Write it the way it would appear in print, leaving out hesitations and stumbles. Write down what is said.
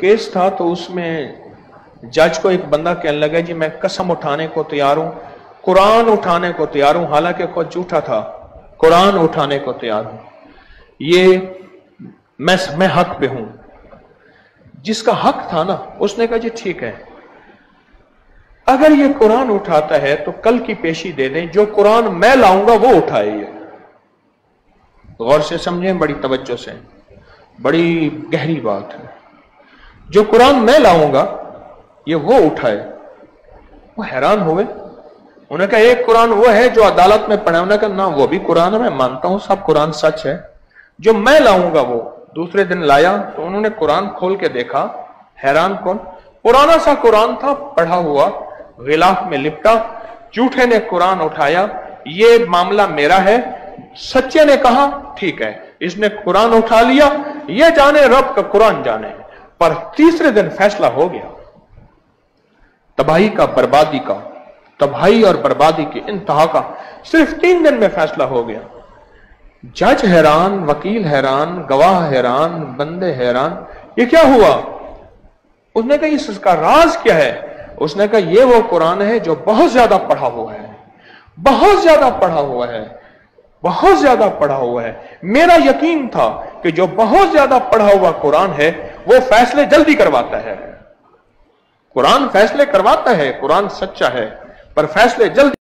Case था तो उसमें जज को एक बंदा कहने लगा जी मैं कसम उठाने को तैयार हूं, कुरान उठाने को तैयार हूं, हालांकि कुछ झूठा था, कुरान उठाने को तैयार हूं, ये मैं हक पे हूं। जिसका हक था ना उसने कहा जी ठीक है, अगर ये कुरान उठाता है तो कल की पेशी दे दें, जो कुरान मैं लाऊंगा वो उठाए। ये गौर से समझें, बड़ी तवज्जो से, बड़ी गहरी बात है। जो कुरान मैं लाऊंगा ये वो उठाए। वो हैरान हुए, उन्होंने कहा एक कुरान वो है जो अदालत में पढ़ा। उन्होंने कहा ना वो भी कुरान है, मैं मानता हूं सब कुरान सच है, जो मैं लाऊंगा वो। दूसरे दिन लाया तो उन्होंने कुरान खोल के देखा, हैरान कौन, पुराना सा कुरान था पढ़ा हुआ, गिलाफ में लिपटा। झूठे ने कुरान उठाया, ये मामला मेरा है। सच्चे ने कहा ठीक है, इसने कुरान उठा लिया, ये जाने रब का कुरान जाने। पर तीसरे दिन फैसला हो गया, तबाही का, बर्बादी का, तबाही और बर्बादी की इंतहा का सिर्फ 3 दिन में फैसला हो गया। जज हैरान, वकील हैरान, गवाह हैरान, बंदे हैरान, ये क्या हुआ? उसने कहा इसका राज क्या है? उसने कहा ये वो कुरान है जो बहुत ज्यादा पढ़ा हुआ है, बहुत ज्यादा पढ़ा हुआ है, बहुत ज्यादा पढ़ा हुआ है। मेरा यकीन था कि जो बहुत ज्यादा पढ़ा हुआ कुरान है वो फैसले जल्दी करवाता है। कुरान फैसले करवाता है, कुरान सच्चा है, पर फैसले जल्दी